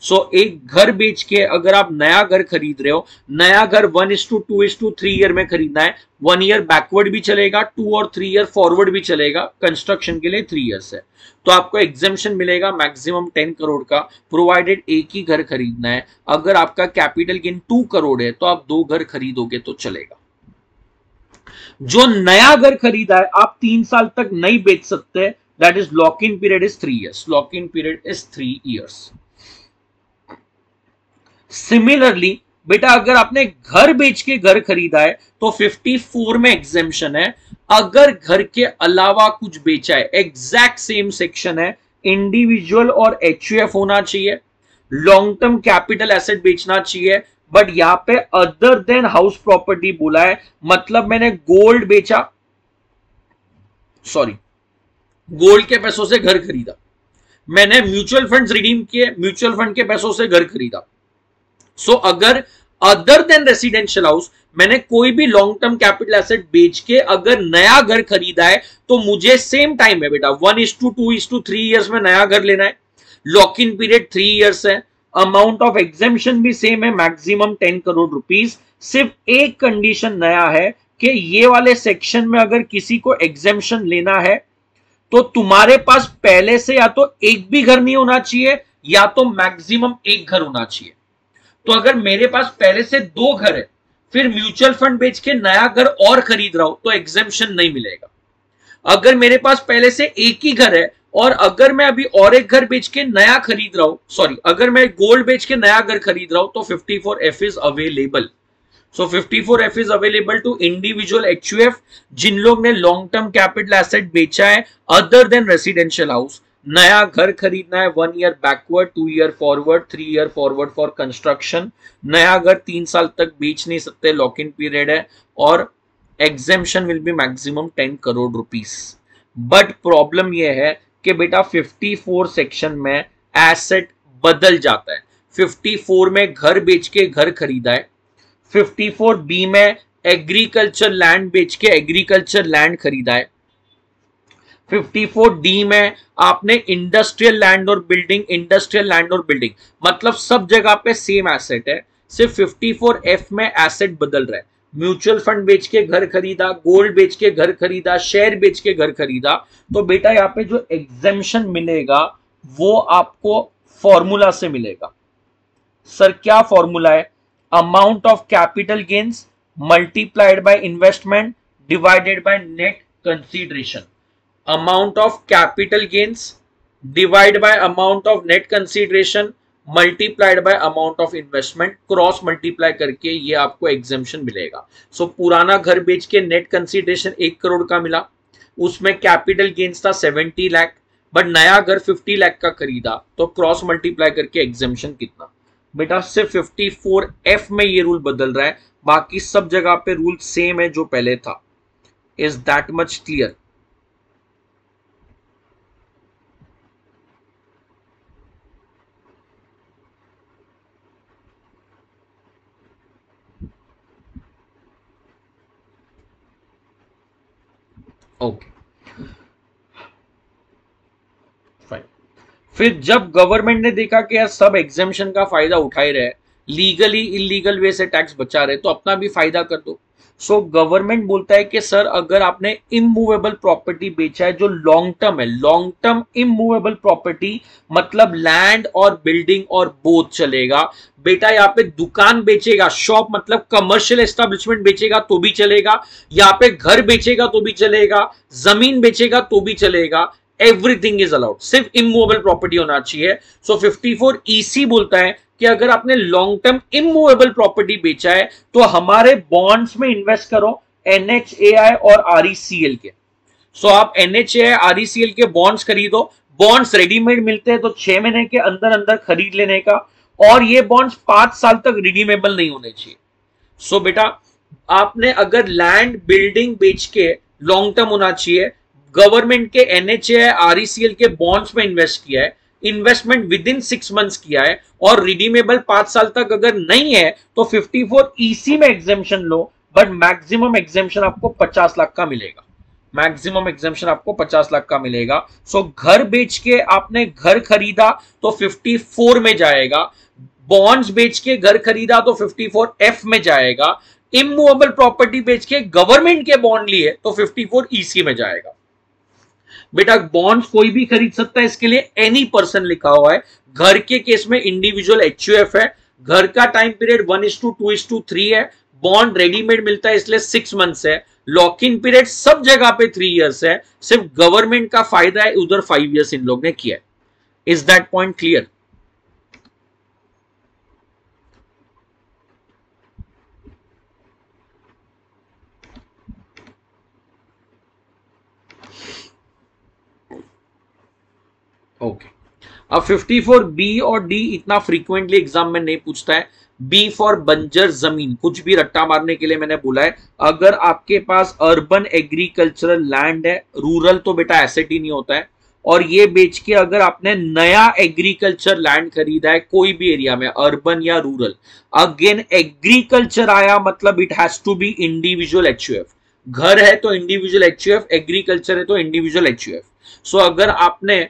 S1: So एक घर बेच के अगर आप नया घर खरीद रहे हो, नया घर 1:2:3 ईयर में खरीदना है, 1 ईयर बैकवर्ड भी चलेगा, 2 और 3 ईयर फॉरवर्ड भी चलेगा. कंस्ट्रक्शन के लिए 3 ईयर्स है, तो आपको एग्जेम्पशन मिलेगा मैक्सिमम 10 करोड़ का, प्रोवाइडेड एक ही घर खरीदना है. अगर आपका कैपिटल गेन 2 करोड़ है तो आप 2 घर खरीदोगे तो चलेगा. जो नया घर खरीदा है आप 3 साल तक नहीं बेच सकते. That is lock in period is 3 years. Lock in period is 3 years. Similarly बेटा अगर आपने घर बेच के घर खरीदा है तो 54 में एग्जेम्पशन है. अगर घर के अलावा कुछ बेचा है, एग्जैक्ट सेम सेक्शन है, इंडिविजुअल और HUF होना चाहिए, लॉन्ग टर्म कैपिटल एसेट बेचना चाहिए. बट यहां पे अदर देन हाउस प्रॉपर्टी बोला है, मतलब मैंने गोल्ड बेचा, सॉरी गोल्ड के पैसों से घर खरीदा, मैंने म्यूचुअल फंड्स रिडीम किए, म्यूचुअल फंड के पैसों से घर खरीदा. सो अगर अदर देन रेसिडेंशियल हाउस मैंने कोई भी लॉन्ग टर्म कैपिटल एसेट बेच के अगर नया घर खरीदा है तो मुझे सेम टाइम है बेटा 1:2:3 ईयर्स में नया घर लेना है. लॉक इन पीरियड 3 ईयर्स है. अमाउंट ऑफ एग्जेम्पशन भी सेम है, मैक्सिमम 10 करोड़ रुपीज. सिर्फ एक कंडीशन नया है कि ये वाले सेक्शन में अगर किसी को एग्जेम्पशन लेना है तो तुम्हारे पास पहले से या तो एक भी घर नहीं होना चाहिए या तो मैक्सिमम एक घर होना चाहिए. तो अगर मेरे पास पहले से 2 घर है, फिर म्यूचुअल फंड बेच के नया घर और खरीद रहा हूं तो एग्जेम्पशन नहीं मिलेगा. अगर मेरे पास पहले से एक ही घर है और अगर मैं अभी और एक घर बेच के नया खरीद रहा हूं, सॉरी, अगर मैं गोल्ड बेच के नया घर खरीद रहा हूं तो 54F is available. So 54F is available to individual HUF जिन लोग ने लॉन्ग टर्म कैपिटल एसेट बेचा है अदर देन रेसिडेंशियल हाउस। नया घर खरीदना है 1 year backward, 2 year forward, 3 year forward for construction. नया घर 3 साल तक बेच नहीं सकते, लॉक इन पीरियड है, और exemption will be maximum 10 crore rupees. But problem यह है कि बेटा 54 सेक्शन में एसेट बदल जाता है। 54 में घर बेच के घर खरीदा है, 54B में एग्रीकल्चर लैंड बेच के एग्रीकल्चर लैंड खरीदा है, 54D में आपने इंडस्ट्रियल लैंड और बिल्डिंग, मतलब सब जगह पे सेम एसेट है, सिर्फ 54F में एसेट बदल रहा है। म्यूचुअल फंड बेच के घर खरीदा, गोल्ड बेच के घर खरीदा, शेयर बेच के घर खरीदा, तो बेटा यहाँ पे जो एग्जेम्पशन मिलेगा वो आपको फॉर्मूला से मिलेगा। सर क्या फॉर्मूला है? Amount of capital gains multiplied by investment divided by net consideration. Amount of capital gains divide by amount of net consideration multiplied by amount of investment, cross multiply करके ये आपको exemption मिलेगा। सो पुराना घर बेच के नेट कंसीडरेशन 1 करोड़ का मिला, उसमें कैपिटल गेन्स था 70 लाख, बट नया घर 50 लाख का खरीदा, तो क्रॉस मल्टीप्लाई करके एग्जेम्पशन कितना? बेटा सिर्फ 54F में ये रूल बदल रहा है, बाकी सब जगह पे रूल सेम है जो पहले था। Is that much clear? Okay fine. फिर जब गवर्नमेंट ने देखा कि यार सब एग्जेम्पशन का फायदा उठा ही रहे, लीगली इलीगल वे से टैक्स बचा रहे, तो अपना भी फायदा कर दो। सो गवर्नमेंट बोलता है कि सर अगर आपने इमूवेबल प्रॉपर्टी बेचा है जो लॉन्ग टर्म है, लॉन्ग टर्म इमूवेबल प्रॉपर्टी मतलब लैंड और बिल्डिंग और बोथ चलेगा। बेटा यहाँ पे दुकान बेचेगा, शॉप मतलब कमर्शियल एस्टेब्लिशमेंट बेचेगा तो भी चलेगा, यहाँ पे घर बेचेगा तो भी चलेगा, जमीन बेचेगा तो भी चलेगा, एवरीथिंग इज अलाउड, सिर्फ इमूवेबल प्रॉपर्टी होना चाहिए। सो 54EC बोलता है कि अगर आपने लॉन्ग टर्म इमूवेबल प्रॉपर्टी बेचा है तो हमारे बॉन्ड्स में इन्वेस्ट करो, NHAI और RECL के। सो आप NHAI RECL के बॉन्ड्स खरीदो, बॉन्ड्स रेडीमेड मिलते हैं तो 6 महीने के अंदर अंदर खरीद लेने का, और ये बॉन्ड्स 5 साल तक रिडीमेबल नहीं होने चाहिए। सो बेटा आपने अगर लैंड बिल्डिंग बेच के लॉन्ग टर्म होना चाहिए, गवर्नमेंट के NHAI RECL के बॉन्ड्स में इन्वेस्ट किया है, इन्वेस्टमेंट विद इन 6 मंथ्स किया है, और रिडीमेबल 5 साल तक अगर नहीं है तो 54EC में exemption low, but maximum exemption आपको 50 लाख का मिलेगा, मैक्सिमम एग्जेम्पशन आपको 50 लाख का मिलेगा। सो घर बेच के आपने घर खरीदा तो 54 में जाएगा, बॉन्ड्स बेच के घर खरीदा तो 54F में जाएगा, इमूवेबल प्रॉपर्टी बेच के गवर्नमेंट के बॉन्ड लिए तो 54EC में जाएगा। बेटा बॉन्ड्स कोई भी खरीद सकता है, इसके लिए एनी पर्सन लिखा हुआ है। घर के केस में इंडिविजुअल HUF है, घर का टाइम पीरियड 1:2:3 है, बॉन्ड रेडीमेड मिलता है इसलिए 6 मंथ्स है, लॉक इन पीरियड सब जगह पे 3 इयर्स है, सिर्फ गवर्नमेंट का फायदा है उधर 5 इयर्स इन लोग ने किया है। Is that point clear? Okay अब 54B और D इतना फ्रीक्वेंटली एग्जाम में नहीं पूछता है। B फॉर बंजर जमीन, कुछ भी रट्टा मारने के लिए मैंने बोला है। अगर आपके पास अर्बन एग्रीकल्चरल लैंड है, रूरल तो बेटा एसेट ही नहीं होता है, और ये बेच के अगर आपने नया एग्रीकल्चर लैंड खरीदा है कोई भी एरिया में, अर्बन या रूरल, अगेन एग्रीकल्चर आया मतलब it has to be individual HUF। घर है तो इंडिविजुअल HUF, एग्रीकल्चर है तो इंडिविजुअल HUF। सो अगर आपने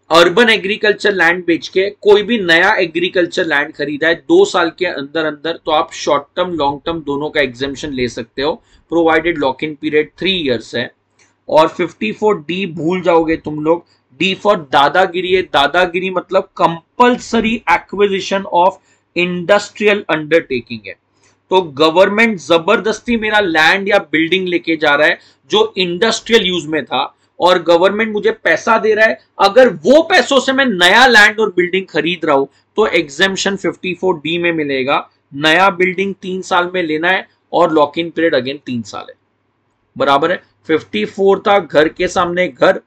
S1: अर्बन एग्रीकल्चर लैंड बेच के कोई भी नया एग्रीकल्चर लैंड खरीदा है 2 साल के अंदर अंदर, तो आप शॉर्ट टर्म लॉन्ग टर्म दोनों का एग्जेम्पशन ले सकते हो, provided lock in period 3 years है। और 54D भूल जाओगे तुम लोग। D फॉर दादागिरी है, दादागिरी मतलब compulsory acquisition of industrial undertaking है। तो गवर्नमेंट जबरदस्ती मेरा लैंड या बिल्डिंग लेके जा रहा है जो इंडस्ट्रियल यूज में था, और गवर्नमेंट मुझे पैसा दे रहा है, अगर वो पैसों से मैं नया लैंड और बिल्डिंग खरीद रहा हूं तो एग्जेम्पशन 54D में मिलेगा। नया बिल्डिंग 3 साल में लेना है और लॉक इन पीरियड अगेन 3 साल है, बराबर है। 54 था घर के सामने घर,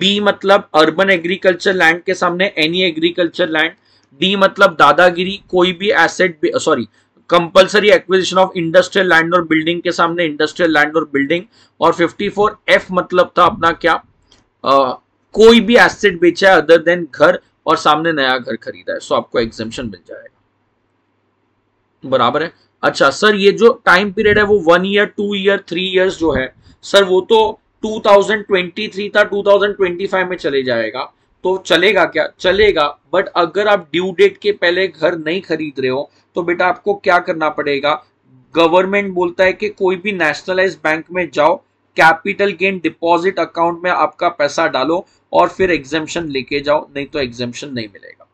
S1: बी मतलब अर्बन एग्रीकल्चर लैंड के सामने एनी एग्रीकल्चर लैंड, डी मतलब दादागिरी कोई भी asset, sorry compulsory acquisition of industrial land और बिल्डिंग के सामने इंडस्ट्रियल लैंड और बिल्डिंग, और 54F मतलब था अपना क्या, कोई भी एसेट बेचा है अदर देन घर और सामने नया घर खरीदा है, सो आपको एग्जेम्पशन मिल जाएगा, बराबर है। अच्छा सर ये जो टाइम पीरियड है वो 1 ईयर 2 ईयर 3 इयर्स जो है सर वो तो 2023 था 2025 में चले जाएगा, तो चलेगा क्या, चलेगा, बट अगर आप ड्यू डेट के पहले घर नहीं खरीद रहे हो तो बेटा आपको क्या करना पड़ेगा, गवर्नमेंट बोलता है कि कोई भी नेशनलाइज्ड बैंक में जाओ, कैपिटल गेन डिपॉजिट अकाउंट में आपका पैसा डालो और फिर एग्जेम्पशन लेके जाओ, नहीं तो एग्जेम्पशन नहीं मिलेगा।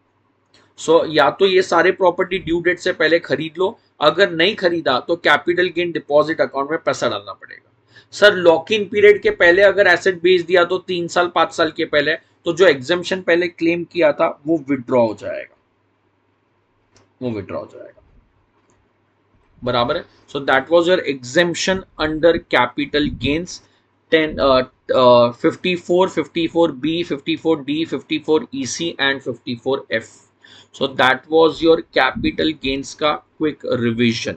S1: सो या तो ये सारे प्रॉपर्टी ड्यू डेट से पहले खरीद लो, अगर नहीं खरीदा तो कैपिटल गेन डिपॉजिट अकाउंट में पैसा डालना पड़ेगा। सर लॉक इन पीरियड के पहले अगर एसेट बेच दिया तो 3 साल 5 साल के पहले, तो जो एग्जेम्पशन पहले क्लेम किया था वो विड्रॉ हो जाएगा, वो विड्रॉ हो जाएगा, बराबर है। So that was your exemption under capital gains 54, 54B, 54D, 54EC and 54F. So that was your capital gains का quick revision.